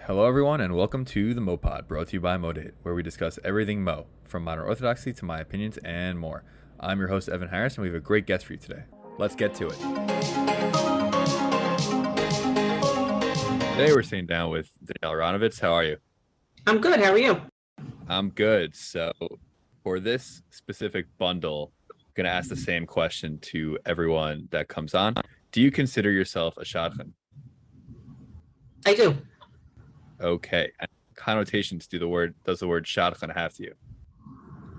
Hello, everyone, and welcome to the MoPod, brought to you by MoDate, where we discuss everything Mo, from modern orthodoxy to my opinions and more. I'm your host, Evan Harris, and we have a great guest for you today. Let's get to it. Today, we're sitting down with Danielle Aronovitz. How are you? I'm good. How are you? I'm good. So, for this specific bundle, I'm going to ask the same question to everyone that comes on. Do you consider yourself a shadchan? I do. Okay. And connotations does the word shadchan have to you?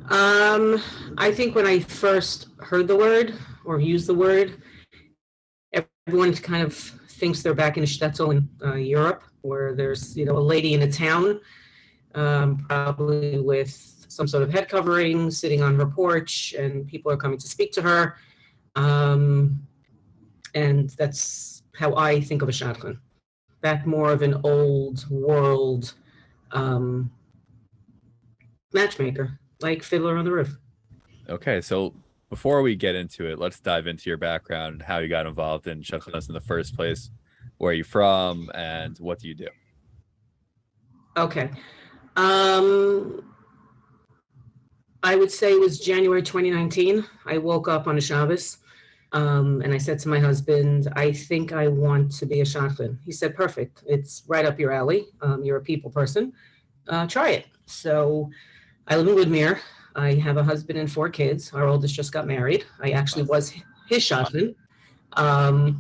I think when I first heard the word or used the word, everyone kind of thinks they're back in a shtetl in Europe, where there's, a lady in a town, probably with some sort of head covering, sitting on her porch, and people are coming to speak to her. And that's how I think of a shadchan. Back more of an old world matchmaker, like Fiddler on the Roof. Okay, so before we get into it, let's dive into your background and how you got involved in shadchanos in the first place. Where are you from, and what do you do? Okay. I would say it was January 2019. I woke up on a Shabbos, and I said to my husband, I think I want to be a shadchan. He said, perfect. It's right up your alley. You're a people person. Try it. So I live in Woodmere. I have a husband and 4 kids. Our oldest just got married. I actually was his shadchan. I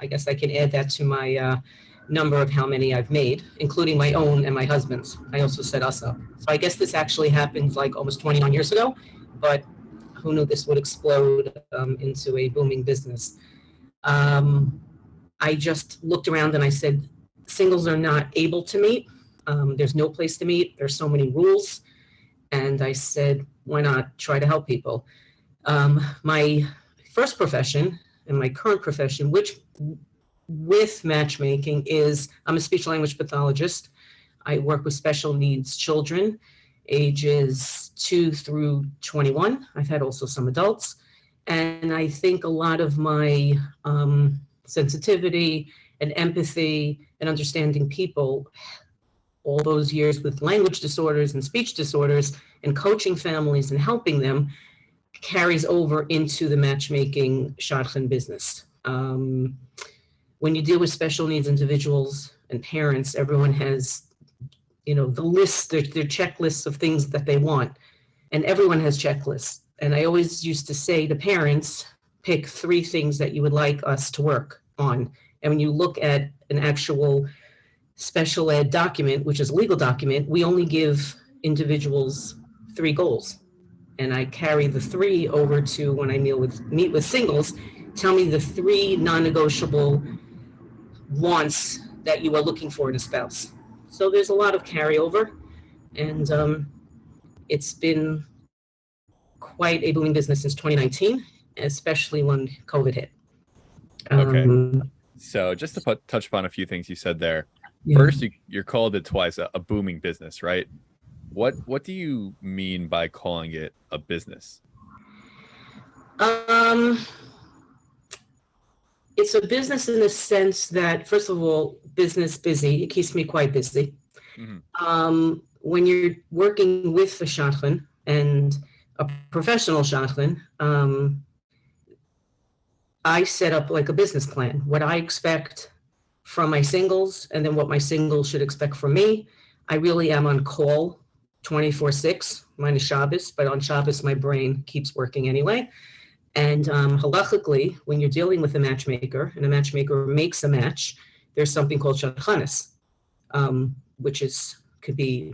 guess I can add that to my number of how many I've made, including my own and my husband's. I also set us up. So I guess this actually happened like almost 29 years ago, but who knew this would explode into a booming business. I just looked around and I said, singles are not able to meet. There's no place to meet. There's so many rules. And I said, why not try to help people? My first profession and my current profession, which with matchmaking, is I'm a speech language pathologist. I work with special needs children, ages 2 through 21. I've had also some adults. And I think a lot of my sensitivity and empathy and understanding people, all those years with language disorders and speech disorders and coaching families and helping them, carries over into the matchmaking shadchan business. When you deal with special needs individuals and parents, everyone has, the list, their checklists of things that they want, and everyone has checklists. And I always used to say to parents, pick 3 things that you would like us to work on. And when you look at an actual special ed document, which is a legal document, we only give individuals 3 goals. And I carry the 3 over to when I meet with singles. Tell me the 3 non-negotiable wants that you are looking for in a spouse. So there's a lot of carryover, and it's been quite a booming business since 2019, especially when COVID hit. Okay. So just to touch upon a few things you said there. Yeah. First, you're called it twice a booming business, right? What do you mean by calling it a business? It's a business in the sense that, first of all, business busy. It keeps me quite busy. Mm-hmm. When you're working with a shadchan and a professional shadchan, I set up like a business plan, what I expect from my singles and then what my singles should expect from me. I really am on call 24/6, minus Shabbos, but on Shabbos, my brain keeps working anyway. And halachically, when you're dealing with a matchmaker and a matchmaker makes a match, there's something called shadchanis, which could be,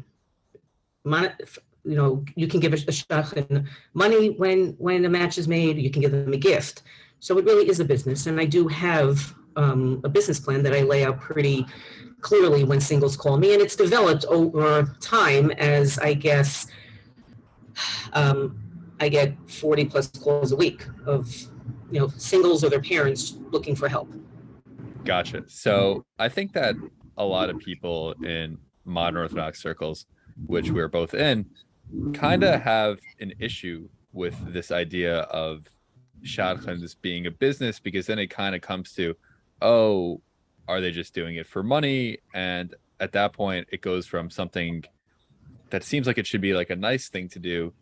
you can give a shadchan money when a match is made. You can give them a gift. So it really is a business. And I do have a business plan that I lay out pretty clearly when singles call me. And it's developed over time as I guess I get 40 plus calls a week of, singles or their parents looking for help. Gotcha. So I think that a lot of people in modern Orthodox circles, which we're both in, kind of have an issue with this idea of shadchans being a business, because then it kind of comes to, oh, are they just doing it for money? And at that point, it goes from something that seems like it should be like a nice thing to do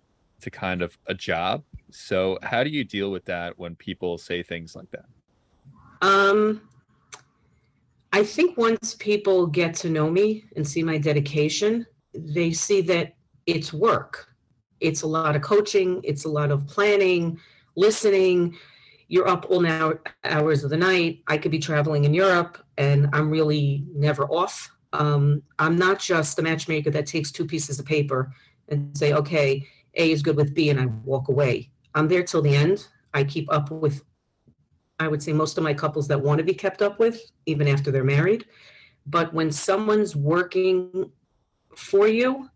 to kind of a job. So how do you deal with that when people say things like that? Um, I think once people get to know me and see my dedication, they see that it's work. It's a lot of coaching. It's a lot of planning, listening. You're up all hours of the night. I could be traveling in Europe and I'm really never off. I'm not just the matchmaker that takes two pieces of paper and say, okay, A is good with B, and I walk away. I'm there till the end. I keep up with, I would say, most of my couples that want to be kept up with, even after they're married. But when someone's working for you,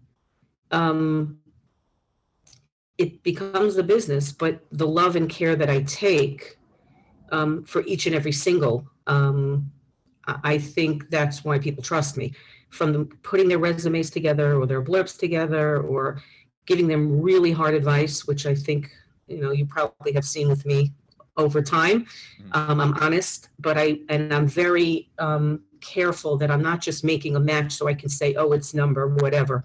it becomes a business, but the love and care that I take for each and every single, I think that's why people trust me. From them putting their resumes together or their blurbs together or giving them really hard advice, which I think, you probably have seen with me over time. I'm honest, but I'm very careful that I'm not just making a match so I can say, oh, it's number, whatever.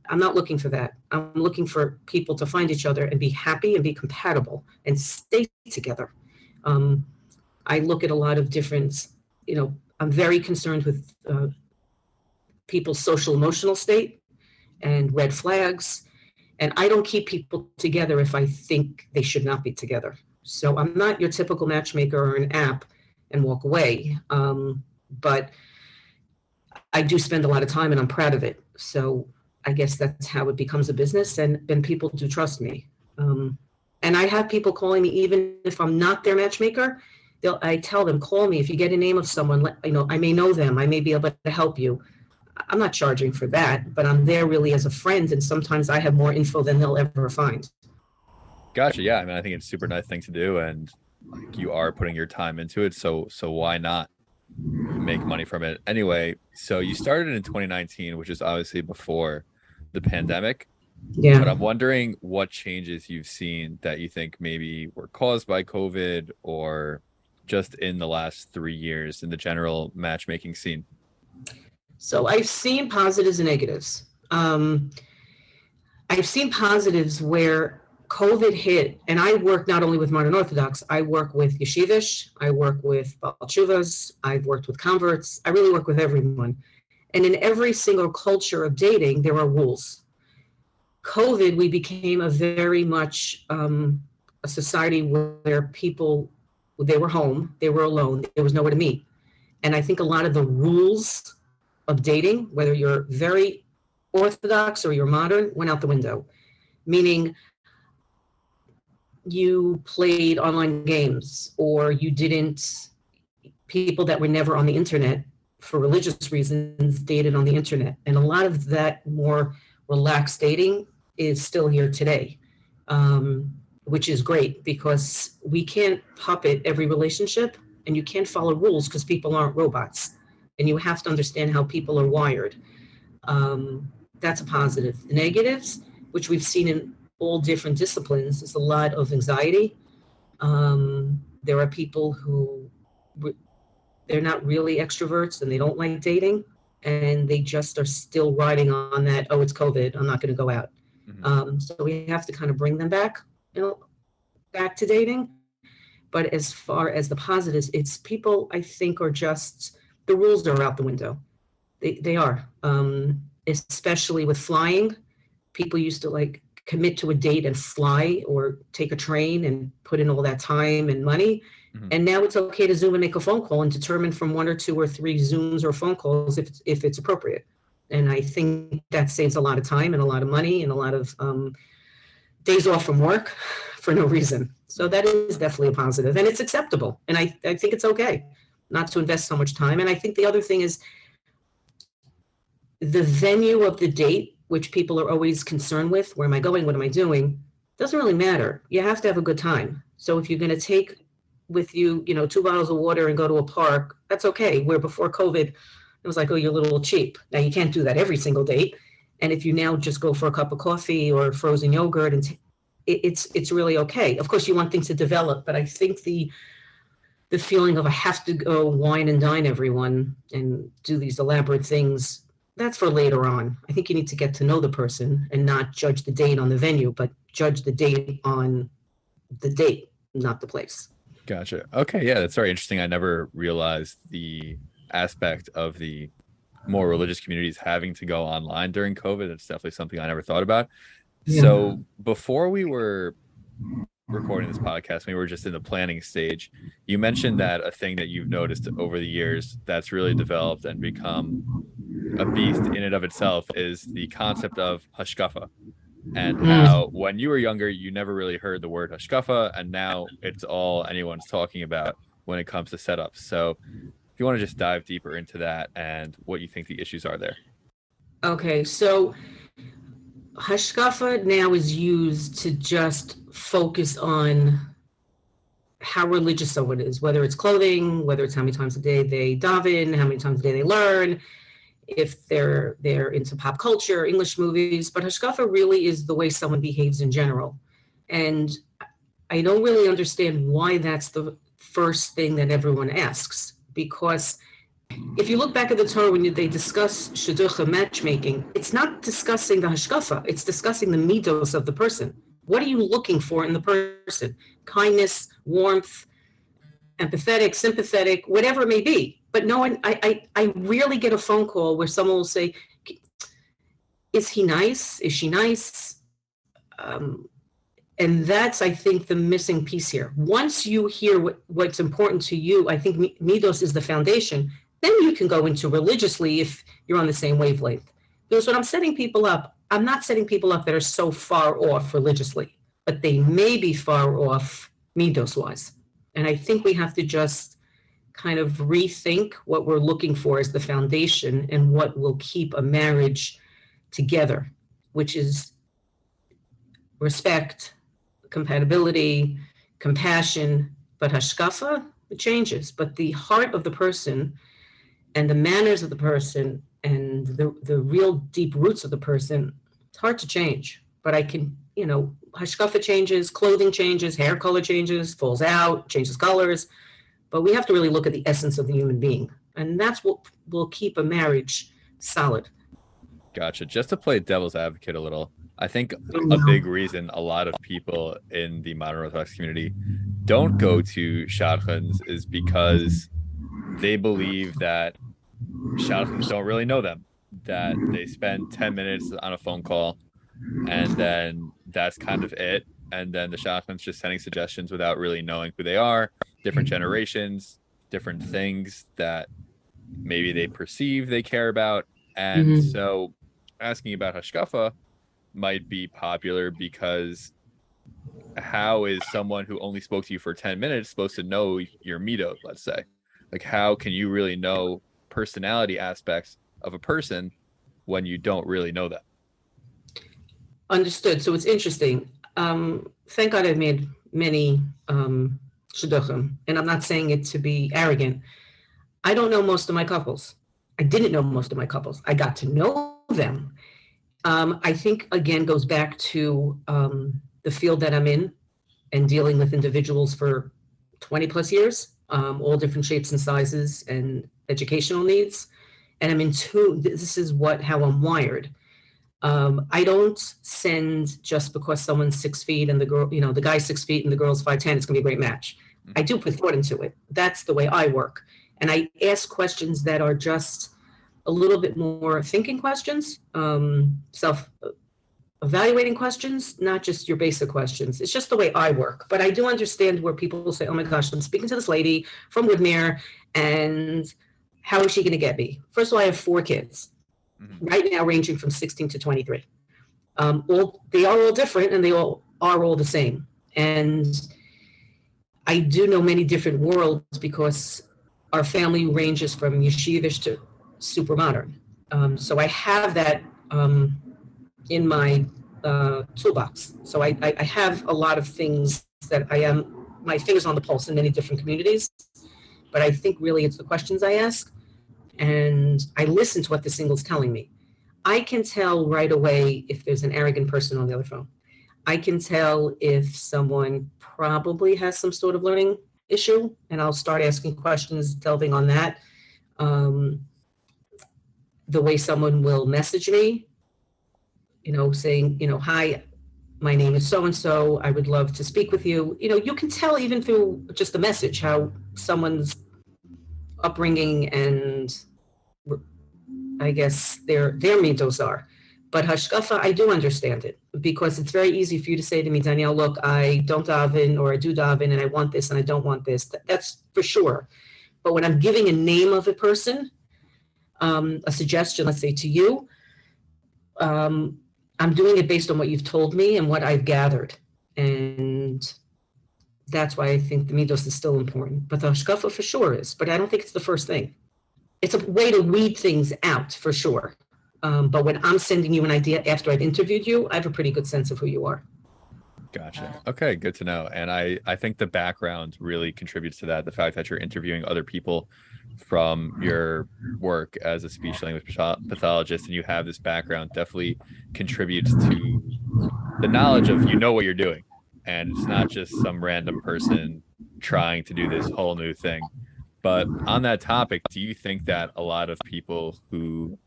I'm not looking for that. I'm looking for people to find each other and be happy and be compatible and stay together. I look at a lot of different, I'm very concerned with people's social emotional state and red flags. And I don't keep people together if I think they should not be together. So I'm not your typical matchmaker or an app and walk away. But I do spend a lot of time and I'm proud of it. So I guess that's how it becomes a business, and people do trust me. And I have people calling me even if I'm not their matchmaker. I tell them, call me if you get a name of someone. I may know them. I may be able to help you. I'm not charging for that, but I'm there really as a friend, and sometimes I have more info than they'll ever find. Gotcha. Yeah, I mean, I think it's a super nice thing to do, and you are putting your time into it. So why not make money from it anyway? So you started in 2019, which is obviously before the pandemic. Yeah. But I'm wondering what changes you've seen that you think maybe were caused by COVID or just in the last 3 years in the general matchmaking scene. So I've seen positives and negatives. I've seen positives where COVID hit, and I work not only with modern Orthodox, I work with yeshivish, I work with Baal Teshuvas, I've worked with converts, I really work with everyone. And in every single culture of dating, there are rules. COVID, we became a very much a society where people, they were home, they were alone, there was nowhere to meet. And I think a lot of the rules of dating, whether you're very Orthodox or you're modern, went out the window. Meaning you played online games, or you didn't, people that were never on the internet for religious reasons dated on the internet. And a lot of that more relaxed dating is still here today, which is great because we can't puppet every relationship and you can't follow rules because people aren't robots. And you have to understand how people are wired. That's a positive. The negatives, which we've seen in all different disciplines, is a lot of anxiety. There are people who, they're not really extroverts and they don't like dating, and they just are still riding on that, oh, it's COVID, I'm not going to go out. So we have to kind of bring them back, back to dating. But as far as the positives, it's people, I think, are just, the rules are out the window. They are, especially with flying. People used to commit to a date and fly or take a train and put in all that time and money. And now it's okay to Zoom and make a phone call and determine from 1 or 2 or 3 Zooms or phone calls if it's appropriate. And I think that saves a lot of time and a lot of money and a lot of days off from work for no reason. So that is definitely a positive, and it's acceptable. And I think it's okay not to invest so much time. And I think the other thing is the venue of the date, which people are always concerned with. Where am I going? What am I doing? Doesn't really matter. You have to have a good time. So if you're going to take with you, 2 bottles of water and go to a park, that's okay. Where before COVID, it was like, oh, you're a little cheap. Now you can't do that every single date. And if you now just go for a cup of coffee or frozen yogurt, and it's really okay. Of course, you want things to develop, but I think the the feeling of I have to go wine and dine everyone and do these elaborate things, that's for later on. I think you need to get to know the person and not judge the date on the venue, but judge the date on the date, not the place. Gotcha. Okay, yeah, that's very interesting. I never realized the aspect of the more religious communities having to go online during COVID. It's definitely something I never thought about. Yeah. So before we were recording this podcast, we were just in the planning stage. You mentioned that a thing that you've noticed over the years that's really developed and become a beast in and of itself is the concept of hashkafa, and how when you were younger, you never really heard the word hashkafa, and now it's all anyone's talking about when it comes to setups. So if you want to just dive deeper into that and what you think the issues are there. Okay, so hashkafa now is used to just focus on how religious someone is, whether it's clothing, whether it's how many times a day they daven, how many times a day they learn, if they're into pop culture, English movies. But hashkafa really is the way someone behaves in general. And I don't really understand why that's the first thing that everyone asks, because if you look back at the Torah, when they discuss shadchan matchmaking, it's not discussing the hashkafa, it's discussing the midos of the person. What are you looking for in the person? Kindness, warmth, empathetic, sympathetic, whatever it may be. But no one, I rarely get a phone call where someone will say, is he nice? Is she nice? And that's, I think, the missing piece here. Once you hear what's important to you, I think midos is the foundation. Then you can go into religiously if you're on the same wavelength. Because when I'm setting people up, I'm not setting people up that are so far off religiously, but they may be far off midos-wise. And I think we have to just kind of rethink what we're looking for as the foundation and what will keep a marriage together, which is respect, compatibility, compassion. But hashkafa, it changes. But the heart of the person and the manners of the person and the real deep roots of the person, it's hard to change. But I can, hashkafa changes, clothing changes, hair color changes, falls out, changes colors. But we have to really look at the essence of the human being. And that's what will keep a marriage solid. Gotcha. Just to play devil's advocate a little, I think a big reason a lot of people in the modern Orthodox community don't go to shadchans is because they believe that shadchans don't really know them, that they spend 10 minutes on a phone call and then that's kind of it. And then the shadchan's just sending suggestions without really knowing who they are, different generations, different things that maybe they perceive they care about. And so asking about hashkafa might be popular because how is someone who only spoke to you for 10 minutes supposed to know your midos, let's say? Like, how can you really know personality aspects of a person when you don't really know them? Understood. So it's interesting. Thank God I've made many shidduchim, and I'm not saying it to be arrogant. I don't know most of my couples. I didn't know most of my couples. I got to know them. I think, again, goes back to the field that I'm in and dealing with individuals for 20 plus years, all different shapes and sizes and educational needs. And I'm in tune. This is how I'm wired. I don't send just because someone's 6 feet and the girl, the guy's 6 feet and the girl's 5'10", it's gonna be a great match. I do put thought into it. That's the way I work. And I ask questions that are just a little bit more thinking questions, self-evaluating questions, not just your basic questions. It's just the way I work. But I do understand where people will say, oh my gosh, I'm speaking to this lady from Woodmere, and how is she gonna get me? First of all, I have 4 kids. Right now ranging from 16 to 23. They are all different and they all are all the same. And I do know many different worlds because our family ranges from yeshivish to super modern. So I have that in my toolbox. So I have a lot of things that my fingers on the pulse in many different communities. But I think really it's the questions I ask. And I listen to what the single's telling me. I can tell right away if there's an arrogant person on the other phone. I can tell if someone probably has some sort of learning issue, and I'll start asking questions, delving on that. The way someone will message me, saying, hi, my name is so-and-so, I would love to speak with you. You can tell even through just a message how someone's upbringing and I guess their mitos are. But hashkafa, I do understand it, because it's very easy for you to say to me, Danielle, look, I don't daven, or I do daven, and I want this and I don't want this. That's for sure. But when I'm giving a name of a person, a suggestion, let's say to you, I'm doing it based on what you've told me and what I've gathered. And that's why I think the mitos is still important. But the hashkafa for sure is, but I don't think it's the first thing. It's a way to weed things out for sure. But when I'm sending you an idea after I've interviewed you, I have a pretty good sense of who you are. Gotcha. Okay, good to know. And I think the background really contributes to that. The fact that you're interviewing other people from your work as a speech language pathologist and you have this background definitely contributes to the knowledge of what you're doing. And it's not just some random person trying to do this whole new thing. But on that topic, do you think that a lot of people who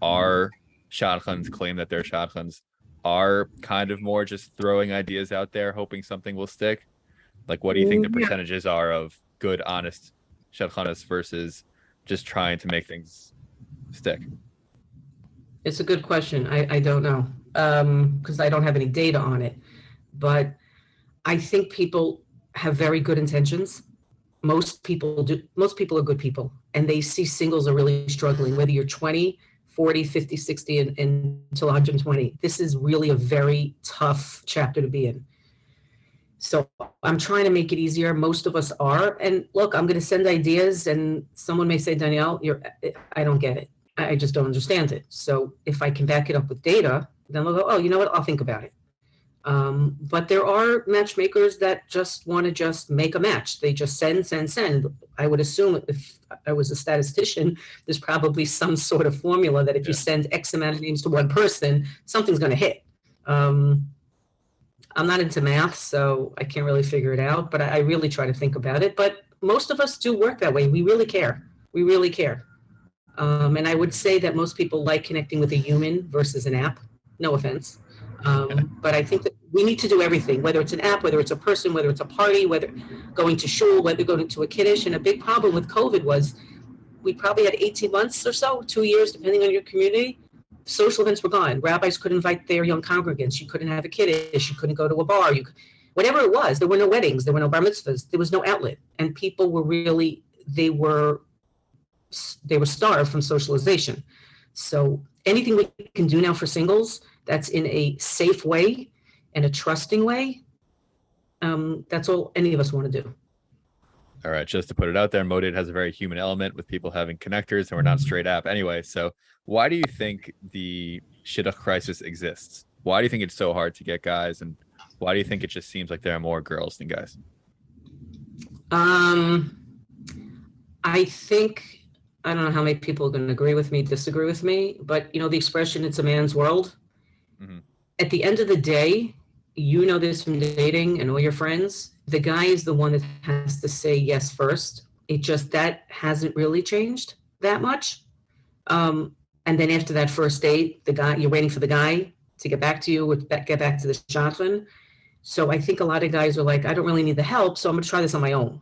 are shadchans, claim that they're shadchans, are kind of more just throwing ideas out there, hoping something will stick? Like, what do you think the percentages are of good, honest shadchanas versus just trying to make things stick? It's a good question. I don't know, because I don't have any data on it. But I think people have very good intentions. Most people do. Most people are good people, and they see singles are really struggling, whether you're 20, 40, 50, 60, and until 120. This is really a very tough chapter to be in. So I'm trying to make it easier. Most of us are. And look, I'm going to send ideas, and someone may say, Danielle, I don't get it. I just don't understand it. So if I can back it up with data, then they'll go, oh, you know what? I'll think about it. But there are matchmakers that just want to just make a match. They just send. I would assume if I was a statistician, there's probably some sort of formula that if you send X amount of names to one person, something's going to hit. I'm not into math, so I can't really figure it out, but I really try to think about it. But most of us do work that way. We really care. We really care. And I would say that most people like connecting with a human versus an app. No offense. But I think that we need to do everything, whether it's an app, whether it's a person, whether it's a party, whether going to shul, whether going to a kiddush. And a big problem with COVID was we probably had 18 months or so, 2 years, depending on your community. Social events were gone. Rabbis couldn't invite their young congregants. You couldn't have a kiddush. You couldn't go to a bar. Whatever it was, there were no weddings. There were no bar mitzvahs. There was no outlet. And people were really, they were starved from socialization. So anything we can do now for singles that's in a safe way and a trusting way, that's all any of us want to do. All right, just to put it out there, MoPod has a very human element with people having connectors, and we're not straight app anyway. So why do you think the shidduch crisis exists? Why do you think it's so hard to get guys, and why do you think it just seems like there are more girls than guys? I think, I don't know how many people are going to agree with me, disagree with me, but the expression, it's a man's world. Mm-hmm. At the end of the day, this from dating and all your friends, the guy is the one that has to say yes first. That hasn't really changed that much. And then after that first date, you're waiting for the guy to get back to you, get back to the shadchan. So I think a lot of guys are like, I don't really need the help, so I'm going to try this on my own.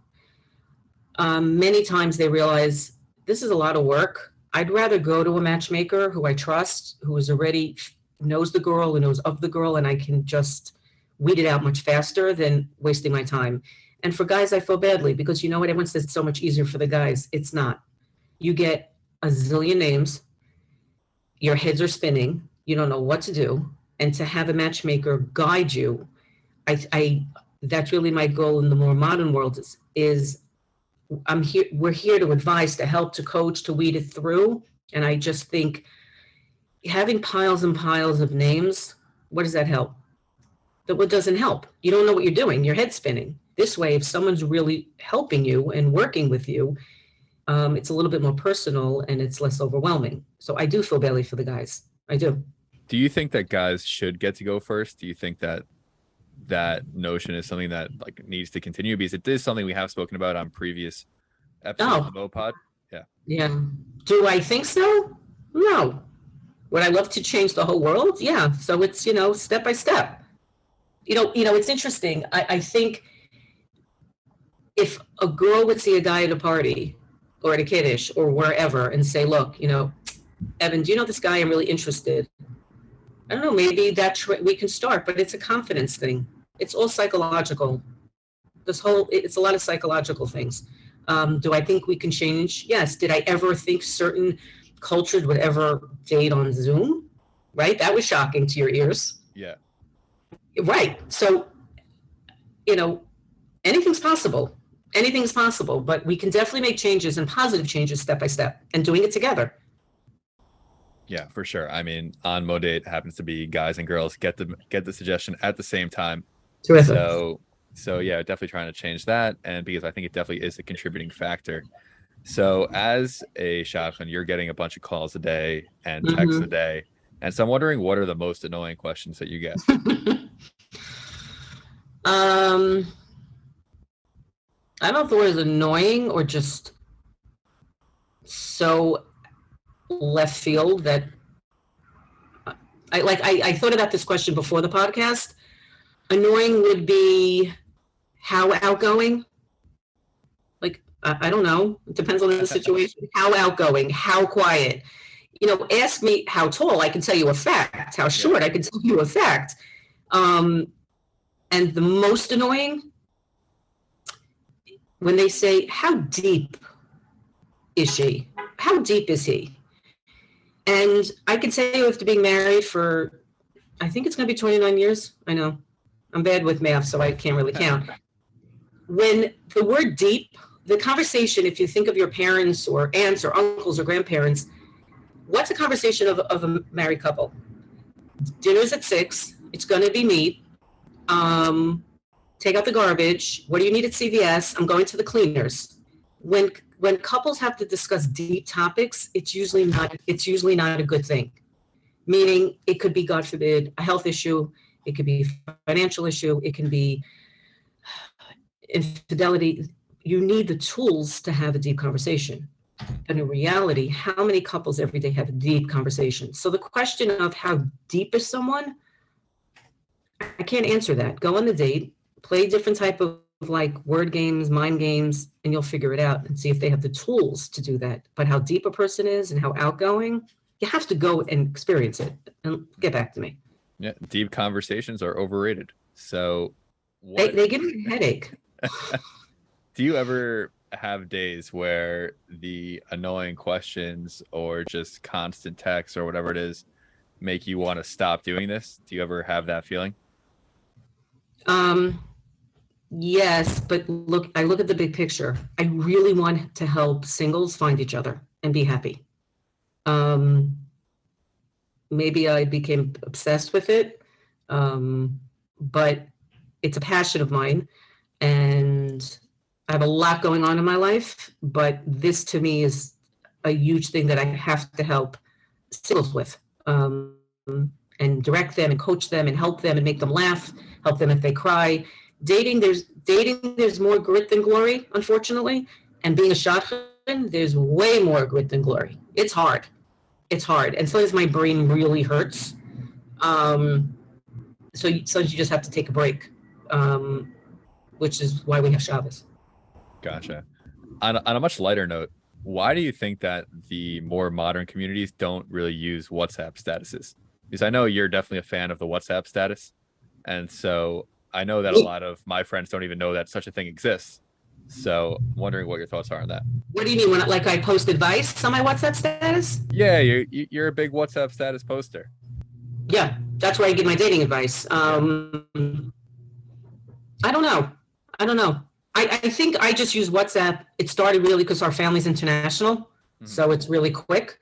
Many times they realize this is a lot of work. I'd rather go to a matchmaker who I trust, who is already knows the girl and knows of the girl, and I can just weed it out much faster than wasting my time. And for guys, I feel badly because you know what? Everyone says it's so much easier for the guys. It's not. You get a zillion names. Your heads are spinning. You don't know what to do. And to have a matchmaker guide you, that's really my goal in the more modern world is we're here to advise, to help, to coach, to weed it through. And I just think having piles and piles of names, what does that help? That doesn't help. You don't know what you're doing. Your head's spinning. This way, if someone's really helping you and working with you, it's a little bit more personal and it's less overwhelming. So I do feel badly for the guys. I do. Do you think that guys should get to go first? Do you think that that notion is something that like needs to continue, because it is something we have spoken about on previous episodes of MoPod. Yeah. Do I think so? No. Would I love to change the whole world? Yeah. So it's, step by step. It's interesting. I think if a girl would see a guy at a party or at a kiddish or wherever and say, look, Evan, do you know this guy? I'm really interested. I don't know, maybe that's where we can start, but it's a confidence thing. It's all psychological. It's a lot of psychological things. Do I think we can change? Yes. Did I ever think certain cultures would ever date on Zoom? Right? That was shocking to your ears. Yeah. Right. So, anything's possible. Anything's possible, but we can definitely make changes and positive changes step by step and doing it together. Yeah, for sure. I mean, on MoDate happens to be guys and girls get the suggestion at the same time. Terrific. So yeah, definitely trying to change that, and because I think it definitely is a contributing factor. So as a Shadchan, you're getting a bunch of calls a day and texts a day, and so I'm wondering, what are the most annoying questions that you get? I don't know if the word is annoying or just so left field that I thought about this question before the podcast. Annoying would be how outgoing. Like, I don't know. It depends on the situation. How outgoing, how quiet. Ask me how tall, I can tell you a fact. How short, I can tell you a fact. And the most annoying, when they say, how deep is she? How deep is he? And I can tell you, after being married for, I think it's going to be 29 years. I know. I'm bad with math, so I can't really count. When the word deep, the conversation, if you think of your parents or aunts or uncles or grandparents, what's a conversation of a married couple? Dinner's at 6. It's going to be meat. Take out the garbage. What do you need at CVS? I'm going to the cleaners. When couples have to discuss deep topics, it's usually not a good thing. Meaning, it could be, God forbid, a health issue. It could be a financial issue. It can be infidelity. You need the tools to have a deep conversation. But in reality, how many couples every day have a deep conversation? So the question of how deep is someone, I can't answer that. Go on the date, play different type of word games, mind games, and you'll figure it out and see if they have the tools to do that. But how deep a person is and how outgoing, you have to go and experience it and get back to me. Yeah, deep conversations are overrated. So they give me a headache. Do you ever have days where the annoying questions or just constant texts or whatever it is make you want to stop doing this? Do you ever have that feeling? Yes, but I look at the big picture. I really want to help singles find each other and be happy. Maybe I became obsessed with it, but it's a passion of mine, and I have a lot going on in my life, but this to me is a huge thing that I have to help singles with, and direct them and coach them and help them and make them laugh, help them if they cry. Dating, there's more grit than glory, unfortunately. And being a Shadchan, there's way more grit than glory. It's hard. And sometimes my brain really hurts. So you just have to take a break, which is why we have Shabbos. Gotcha. On a much lighter note, why do you think that the more modern communities don't really use WhatsApp statuses? Because I know you're definitely a fan of the WhatsApp status. And so I know that a lot of my friends don't even know that such a thing exists. So I'm wondering what your thoughts are on that. What do you mean? When I post advice on my WhatsApp status? Yeah, you're a big WhatsApp status poster. Yeah, that's where I get my dating advice. I don't know. I think I just use WhatsApp. It started really because our family's international, so it's really quick.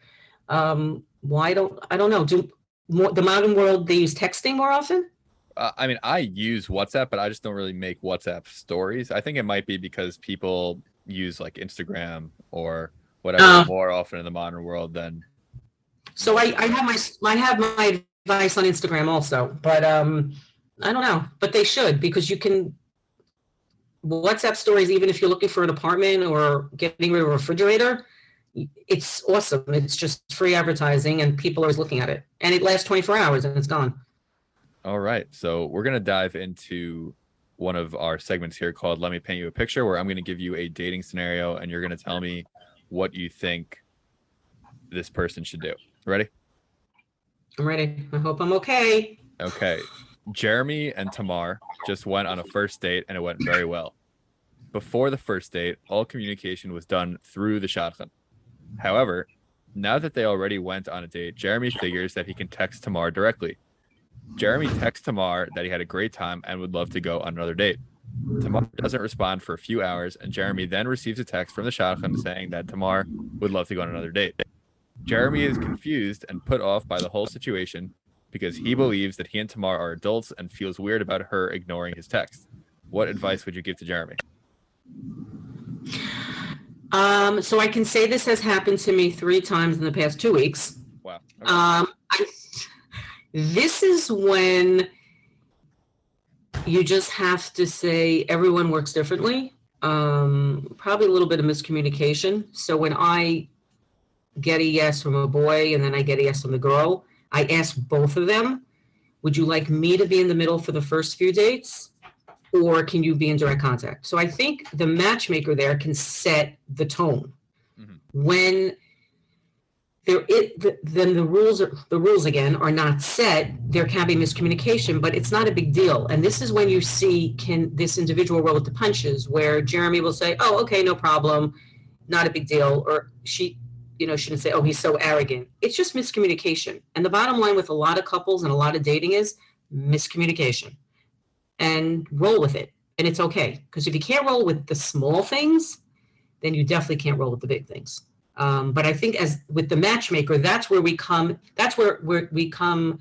Why I don't know. The modern world, they use texting more often? I mean, I use WhatsApp, but I just don't really make WhatsApp stories. I think it might be because people use like Instagram or whatever more often in the modern world than. So I have my advice on Instagram also, but I don't know, but they should, because you can WhatsApp stories, even if you're looking for an apartment or getting rid of a refrigerator. It's awesome. It's just free advertising and people are always looking at it. And it lasts 24 hours and it's gone. All right. So we're going to dive into one of our segments here called Let Me Paint You a Picture, where I'm going to give you a dating scenario and you're going to tell me what you think this person should do. Ready? I'm ready. I hope I'm okay. Okay. Jeremy and Tamar just went on a first date and it went very well. Before the first date, all communication was done through the Shadchan. However, now that they already went on a date, Jeremy figures that he can text Tamar directly. Jeremy texts Tamar that he had a great time and would love to go on another date. Tamar doesn't respond for a few hours, and Jeremy then receives a text from the Shadchan saying that Tamar would love to go on another date. Jeremy is confused and put off by the whole situation because he believes that he and Tamar are adults and feels weird about her ignoring his text. What advice would you give to Jeremy? So I can say this has happened to me 3 times in the past 2 weeks. Wow. Okay. This is when you just have to say everyone works differently. Probably a little bit of miscommunication. So when I get a yes from a boy and then I get a yes from the girl, I ask both of them, would you like me to be in the middle for the first few dates? Or can you be in direct contact? So I think the matchmaker there can set the tone. Mm-hmm. When then the rules again are not set, there can be miscommunication, but it's not a big deal. And this is when you see, can this individual roll with the punches, where Jeremy will say, oh, okay, no problem, not a big deal. Or she, shouldn't say, oh, he's so arrogant. It's just miscommunication. And the bottom line with a lot of couples and a lot of dating is miscommunication. And roll with it. And it's okay. Because if you can't roll with the small things, then you definitely can't roll with the big things. But I think as with the matchmaker, that's where we come. That's where we come.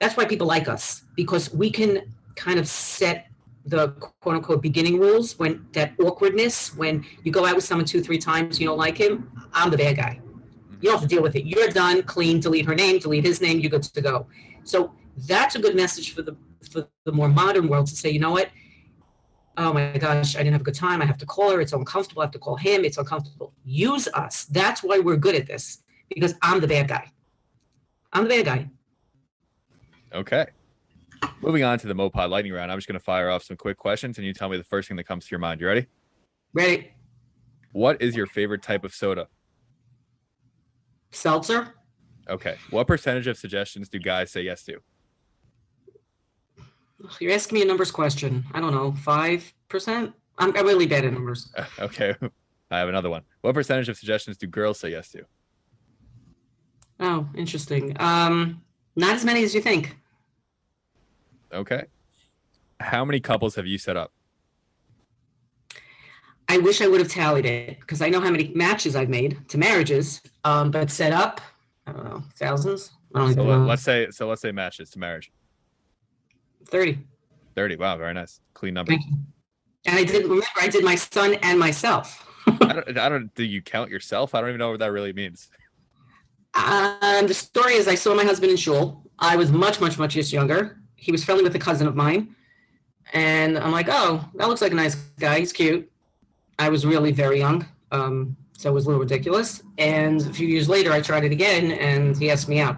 That's why people like us, because we can kind of set the quote unquote beginning rules. When that awkwardness, when you go out with someone 2-3 times, you don't like him, I'm the bad guy. You don't have to deal with it. You're done, clean, delete her name, delete his name, you're good to go. So that's a good message for the more modern world to say, you know what? Oh my gosh, I didn't have a good time. I have to call her. It's uncomfortable. I have to call him. It's uncomfortable. Use us. That's why we're good at this, because I'm the bad guy. I'm the bad guy. Okay. Moving on to the MoPod lightning round. I'm just going to fire off some quick questions and you tell me the first thing that comes to your mind. You ready? Ready. What is your favorite type of soda? Seltzer. Okay. What percentage of suggestions do guys say yes to? You're asking me a numbers question. I don't know, 5%? I'm really bad at numbers. Okay. I have another one. What percentage of suggestions do girls say yes to? Oh, interesting. Not as many as you think. Okay. How many couples have you set up? I wish I would have tallied it, because I know how many matches I've made to marriages, but set up, I don't know, thousands? I don't even know. Let's say matches to marriage. 30. 30. Wow, very nice. Clean number. Thank you. And I did my son and myself. Do you count yourself? I don't even know what that really means. The story is I saw my husband in shul. I was much younger. He was friendly with a cousin of mine. And I'm like, oh, that looks like a nice guy. He's cute. I was really very young. So it was a little ridiculous. And a few years later, I tried it again and he asked me out.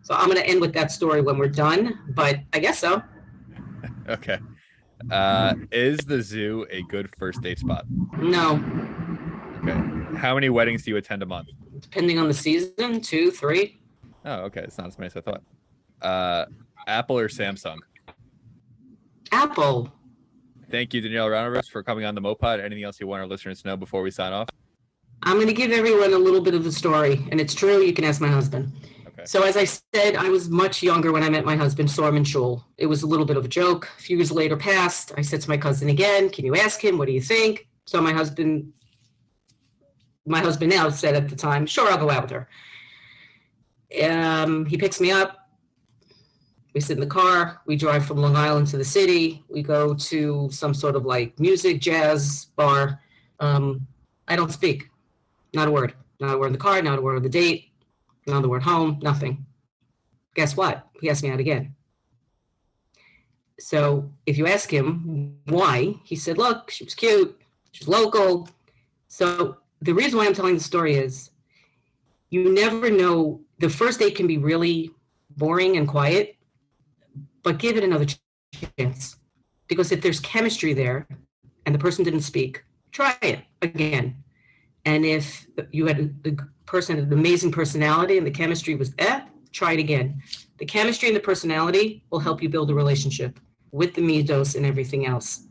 So I'm going to end with that story when we're done, but I guess so. Okay. Is the zoo a good first date spot? No. Okay. How many weddings do you attend a month? Depending on the season, 2, 3. Oh, okay. It's not as many as I thought. Apple or Samsung? Apple. Thank you, Danielle Aronovitz, for coming on the MoPod. Anything else you want our listeners to know before we sign off? I'm going to give everyone a little bit of the story, and it's true. You can ask my husband. Okay. So as I said, I was much younger when I met my husband, saw him in shul. It was a little bit of a joke. A few years later passed. I said to my cousin again, can you ask him? What do you think? So my husband now said at the time, sure, I'll go out with her. He picks me up. We sit in the car. We drive from Long Island to the city. We go to some sort of like music, jazz bar. I don't speak. Not a word. Not a word in the car, not a word on the date. Not a word home, nothing. Guess what? He asked me out again. So if you ask him why, he said, look, she was cute, she's local. So the reason why I'm telling the story is you never know. The first date can be really boring and quiet, but give it another chance. Because if there's chemistry there and the person didn't speak, try it again. And if you had the person had an amazing personality and the chemistry was try it again. The chemistry and the personality will help you build a relationship with the midos and everything else.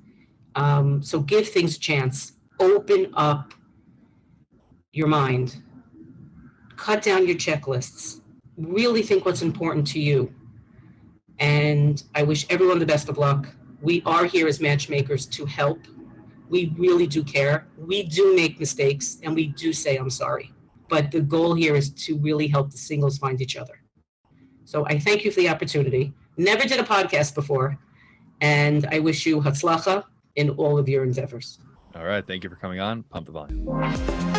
So give things a chance. Open up your mind. Cut down your checklists. Really think what's important to you. And I wish everyone the best of luck. We are here as matchmakers to help. We really do care. We do make mistakes, and we do say, I'm sorry. But the goal here is to really help the singles find each other. So I thank you for the opportunity. Never did a podcast before, and I wish you hatzlacha in all of your endeavors. All right. Thank you for coming on. Pump the volume.